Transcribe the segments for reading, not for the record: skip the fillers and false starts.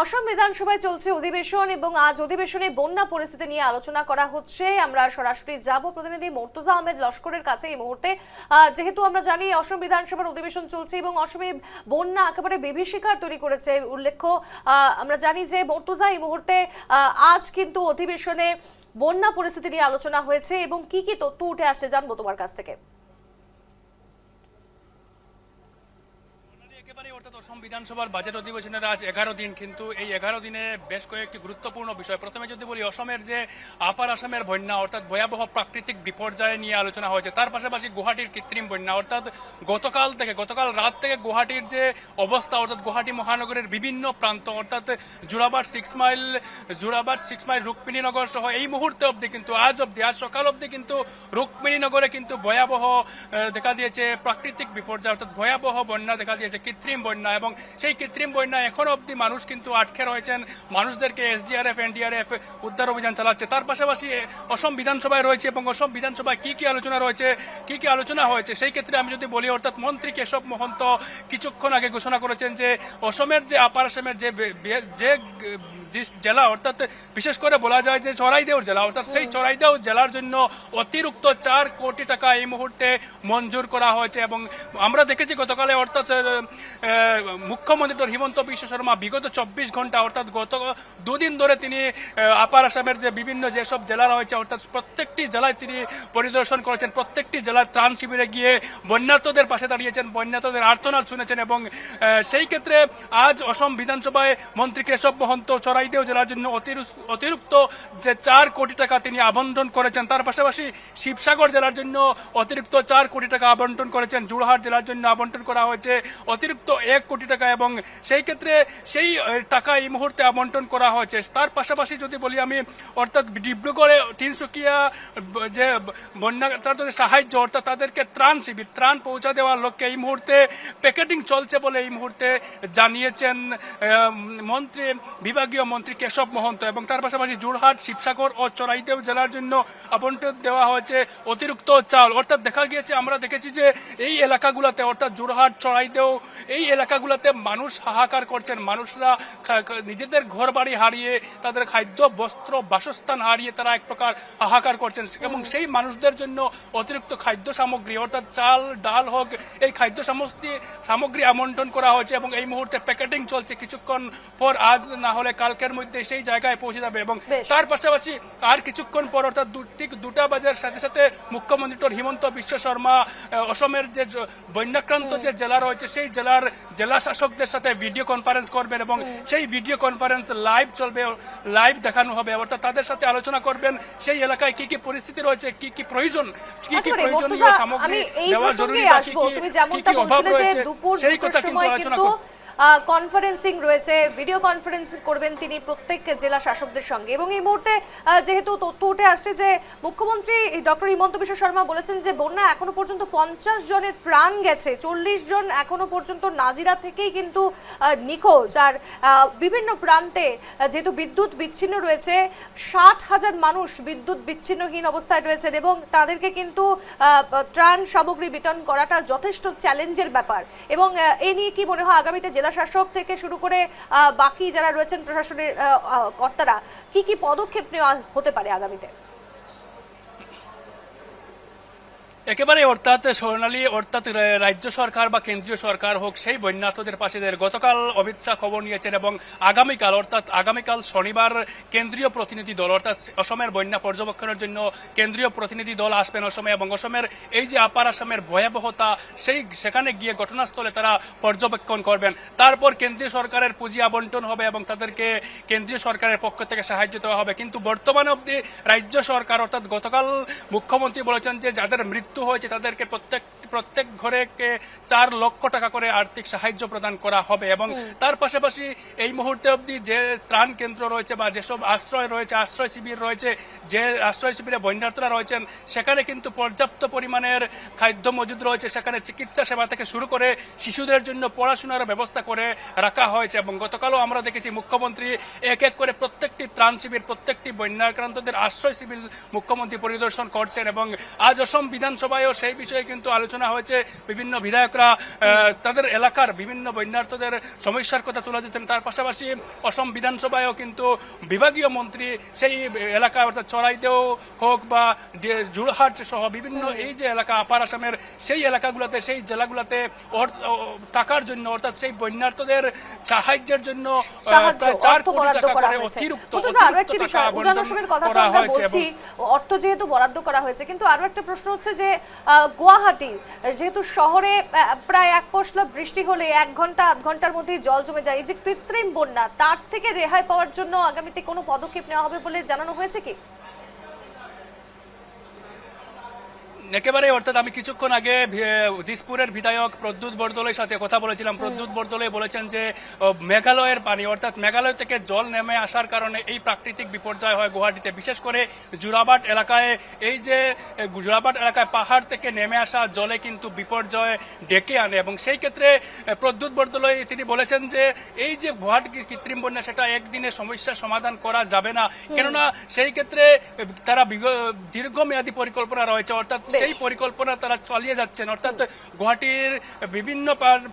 অসম বিধানসভায় চলছে অধিবেশন এবং আজ অধিবেশনে বন্যা পরিস্থিতি নিয়ে আলোচনা করা হচ্ছে। আমরা সরাসরি যাব প্রতিনিধি মর্তুজা আহমেদ লস্করের কাছে এই মুহূর্তে। যেহেতু আমরা জানি অসম বিধানসভার অধিবেশন চলছে এবং অসমে বন্যা একেবারে বিভীষিকার তৈরি করেছে। উল্লেখ্য, আমরা জানি যে মর্তুজা এই মুহূর্তে আজ কিন্তু অধিবেশনে বন্যা পরিস্থিতি নিয়ে আলোচনা হয়েছে এবং কি কি তথ্য উঠে আসছে জানবো তোমার কাছ থেকে। অসম বিধানসভার বাজেট অধিবেশনের আজ 11 দিন, কিন্তু এই 11 দিনে বেশ কয়েকটি গুরুত্বপূর্ণ বিষয়। প্রথমে যদি বলি, অসমের যে আপার আসামের বন্যা অর্থাৎ ভয়াবহ প্রাকৃতিক বিপর্যয় নিয়ে আলোচনা হয়েছে। তার পাশাপাশি গুয়াহাটির কৃত্রিম বন্যা অর্থাৎ গতকাল রাত থেকে গুয়াহাটির যে অবস্থা অর্থাৎ গুয়াহাটি মহানগরের বিভিন্ন প্রান্ত অর্থাৎ জোড়াবাট 6 মাইল রুক্মিণীনগর সহ এই মুহূর্তে অবধি কিন্তু আজ সকাল অবধি কিন্তু রুক্মিণীনগরে কিন্তু ভয়াবহ দেখা দিয়েছে প্রাকৃতিক বিপর্যয় অর্থাৎ ভয়াবহ বন্যা দেখা দিয়েছে, কৃত্রিম বন্যা। এবং সেই কৃত্রিম বন্যা এখন অবধি মানুষ কিন্তু আটকে রয়েছেন। মানুষদেরকে এসডিআরএফ এনডিআরএফ উদ্ধার অভিযান চালাচ্ছে। তার পাশাপাশি অসম বিধানসভায় রয়েছে এবং অসম বিধানসভায় কি কি আলোচনা হয়েছে সেই ক্ষেত্রে আমি যদি বলি, অর্থাৎ মন্ত্রী কেশব মহন্ত কিছুক্ষণ আগে ঘোষণা করেছেন যে অসমের যে আপার আসামের যে জেলা অর্থাৎ বিশেষ করে বলা যায় যে চড়াইদেউ জেলা অর্থাৎ সেই চড়াইদেউ জেলার জন্য অতিরিক্ত 4 কোটি টাকা এই মুহূর্তে মঞ্জুর করা হয়েছে। এবং আমরা দেখেছি গতকালে অর্থাৎ মুখ্যমন্ত্রী হিমন্ত বিশ্ব শর্মা বিগত 24 ঘন্টা অর্থাৎ গত দুদিন ধরে তিনি আপার আসামের যে বিভিন্ন যেসব জেলা রয়েছে অর্থাৎ প্রত্যেকটি জেলায় তিনি পরিদর্শন করেছেন, প্রত্যেকটি জেলার ত্রাণ শিবিরে গিয়ে বন্যার্তদের পাশে দাঁড়িয়েছেন, বন্যার্তদের আর্তনাদ শুনেছেন। এবং সেই ক্ষেত্রে আজ অসম বিধানসভায় মন্ত্রী কেশব মহন্ত চড়াইদেউ জেলার জন্য অতিরিক্ত যে 4 কোটি টাকা তিনি আবন্টন করেছেন। তার পাশাপাশি শিবসাগর জেলার জন্য অতিরিক্ত 4 কোটি টাকা আবন্টন করেছেন। যোরহাট জেলার জন্য আবন্টন করা হয়েছে অতিরিক্ত 1 কোটি টাকা এবং সেই ক্ষেত্রে সেই টাকা এই মুহূর্তে আবন্টন করা হয়েছে। তার পাশাপাশি যদি বলি আমি, অর্থাৎ ডিব্রুগড়ে তিনসুকিয়া যে বন্যার্তদের সাহায্য অর্থাৎ তাদেরকে ত্রাণ পৌঁছা দেওয়ার লক্ষ্যে এই মুহূর্তে প্যাকেটিং চলছে বলে এই মুহূর্তে জানিয়েছেন বিভাগীয় মন্ত্রী কেশব মহন্ত। এবং তার পাশাপাশি যোরহাট, শিবসাগর ও চড়াইদেউ জেলার জন্য আবন্টন দেওয়া হয়েছে অতিরিক্ত চাল। অর্থাৎ আমরা দেখেছি যে এই এলাকাগুলোতে অর্থাৎ যোরহাট, চড়াইদেউ এই এলাকাগুলোতে মানুষ হাহাকার করছেন। মানুষরা নিজেদের ঘর বাড়ি হারিয়ে তাদের খাদ্য বস্ত্র বাসস্থান হারিয়ে তারা এক প্রকার হাহাকার করছেন এবং সেই মানুষদের জন্য অতিরিক্ত খাদ্য সামগ্রী অর্থাৎ চাল ডাল হোক এই খাদ্য সামগ্রী আবন্টন করা হয়েছে এবং এই মুহূর্তে প্যাকেটিং চলছে। কিছুক্ষণ পর আজ না হলে কালকের মধ্যে সেই জায়গায় পৌঁছে যাবে। এবং তার পাশাপাশি আর কিছুক্ষণ পর অর্থাৎ ঠিক 2টা বাজার সাথে সাথে মুখ্যমন্ত্রী হিমন্ত বিশ্ব শর্মা অসমের যে বন্যাক্রান্ত যে জেলা রয়েছে সেই জেলার জেলা শাসকদের সাথে ভিডিও কনফারেন্স করবেন এবং সেই ভিডিও কনফারেন্স লাইভ চলবে, লাইভ দেখানো হবে। অর্থাৎ তাদের সাথে আলোচনা করবেন সেই এলাকায় কি কি পরিস্থিতি রয়েছে, কি কি প্রয়োজনীয় সামগ্রী দেওয়া জরুরি, কি কি অভাব রয়েছে সেই কথা কিন্তু আলোচনা করবেন। কনফারেন্সিং রয়েছে, ভিডিও কনফারেন্সিং করবেন তিনি প্রত্যেক জেলা শাসকদের সঙ্গে। এবং এই মুহূর্তে যেহেতু তথ্য উঠে আসছে যে মুখ্যমন্ত্রী ডক্টর হিমন্ত বিশ্ব শর্মা বলেছেন যে বন্যা এখনো পর্যন্ত 50 জনের প্রাণ গেছে, 40 জন এখনো পর্যন্ত নাজিরা থেকেই কিন্তু নিখোঁজ। আর বিভিন্ন প্রান্তে যেহেতু বিদ্যুৎ বিচ্ছিন্ন রয়েছে, 60,000 মানুষ বিদ্যুৎ বিচ্ছিন্নহীন অবস্থায় রয়েছেন এবং তাদেরকে কিন্তু ত্রাণ সামগ্রী বিতরণ করাটা যথেষ্ট চ্যালেঞ্জের ব্যাপার। এবং এ নিয়ে কি মনে হয় আগামীতে জেলা শাসক থেকে শুরু করে বাকি যারা রয়েছেন প্রশাসনের কর্তারা কি কি পদক্ষেপ নেওয়া হতে পারে আগামীতে? একেবারে অর্থাৎ সোনালী অর্থাৎ রাজ্য সরকার বা কেন্দ্রীয় সরকার হোক সেই বন্যার্তদের পাশে গতকাল অমিত শাহ খবর নিয়েছেন এবং আগামীকাল শনিবার কেন্দ্রীয় প্রতিনিধি দল অর্থাৎ অসমের বন্যা পর্যবেক্ষণের জন্য কেন্দ্রীয় প্রতিনিধি দল আসবেন অসমে এবং অসমের এই যে আপার আসামের ভয়াবহতা সেখানে গিয়ে ঘটনাস্থলে তারা পর্যবেক্ষণ করবেন। তারপর কেন্দ্রীয় সরকারের পুঁজি আবন্টন হবে এবং তাদেরকে কেন্দ্রীয় সরকারের পক্ষ থেকে সাহায্য দেওয়া হবে। কিন্তু বর্তমানে অবধি রাজ্য সরকার অর্থাৎ গতকাল মুখ্যমন্ত্রী বলেছেন যে যাদের মৃত্যু হয়েছে তাদেরকে প্রত্যেক ঘরে 4 লক্ষ টাকা করে আর্থিক সাহায্য প্রদান করা হবে। এবং তার পাশাপাশি এই মুহূর্তে অবধি যে ত্রাণ কেন্দ্র রয়েছে বা যেসব আশ্রয় শিবির রয়েছে, যে আশ্রয় শিবিরে বন্যার্তরা রয়েছেন সেখানে কিন্তু পর্যাপ্ত পরিমাণের খাদ্য মজুদ রয়েছে। সেখানে চিকিৎসা সেবা থেকে শুরু করে শিশুদের জন্য পড়াশোনার ব্যবস্থা করে রাখা হয়েছে। এবং গতকালও আমরা দেখেছি মুখ্যমন্ত্রী এক এক করে প্রত্যেকটি ত্রাণ শিবির, প্রত্যেকটি বন্যাক্রান্তদের আশ্রয় শিবির মুখ্যমন্ত্রী পরিদর্শন করছেন। এবং আজ অসম বিধানসভায়ও সেই বিষয়ে কিন্তু আলোচনা আনা হয়েছে। বিভিন্ন বিধায়করা তাদের এলাকার বিভিন্ন বন্যার্থদের সমস্যার কথা তুলে ধরেছেন। তার পাশাপাশি অসম বিধানসভায়ও কিন্তু বিভাগীয় মন্ত্রী সেই এলাকা অর্থাৎ চড়াইদেও হোক বা জোরহাট সহ বিভিন্ন এই যে এলাকা আপার আসামের সেই এলাকাগুলোতে সেই জেলাগুলোতে টাকার জন্য অর্থাৎ সেই বন্যার্থদের সাহায্যের জন্য প্রায় 4 কোটি টাকা করে অতিরিক্ত টাকা বলছি। অর্থ যেহেতু বরাদ্দ করা হয়েছে, কিন্তু আরো একটা প্রশ্ন হচ্ছে যে গুয়াহাটি যেহেতু শহরে প্রায় এক পশলা বৃষ্টি হলে 1 ঘন্টা আধ ঘন্টার মধ্যেই জল জমে যায়, এই যে কৃত্রিম বন্যা তার থেকে রেহাই পাওয়ার জন্য আগামীতে কোনো পদক্ষেপ নেওয়া হবে বলে জানানো হয়েছে কি? একেবারে, অর্থাৎ আমি কিছুক্ষণ আগে দিসপুরের বিধায়ক প্রদ্যুৎ বরদলৈর সাথে কথা বলেছিলাম। প্রদ্যুৎ বরদলৈ বলেছেন যে মেঘালয়ের পানি অর্থাৎ মেঘালয় থেকে জল নেমে আসার কারণে এই প্রাকৃতিক বিপর্যয় হয় গুয়াহাটিতে, বিশেষ করে জোরাবাট এলাকায়। এই যে জোরাবাট এলাকায় পাহাড় থেকে নেমে আসা জলে কিন্তু বিপর্যয় ডেকে আনে, এবং সেই ক্ষেত্রে প্রদ্যুৎ বরদলৈ তিনি বলেছেন যে এই যে গুয়াহাটি কৃত্রিম বন্যা সেটা একদিনে সমস্যার সমাধান করা যাবে না, কেননা সেই ক্ষেত্রে তারা দীর্ঘমেয়াদী পরিকল্পনা রয়েছে, অর্থাৎ সেই পরিকল্পনা তারা চালিয়ে যাচ্ছেন। অর্থাৎ গুয়াহাটির বিভিন্ন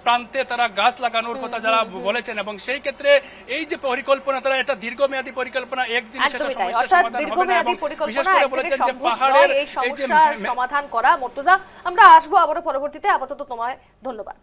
প্রান্তে তারা গাছ লাগানোর কথা যারা বলেছেন, এবং সেই ক্ষেত্রে এই যে পরিকল্পনা তারা এটা দীর্ঘমেয়াদী পরিকল্পনা, একদিনে সেটা সমস্যার সমাধান হবে না, এবং বিশেষ করে বলেছেন যে পাহাড়ের এই সমস্যার সমাধান করা। মুর্তজা, আমরা আসবো আবারও পরবর্তীতে, আপাতত তোমায় ধন্যবাদ।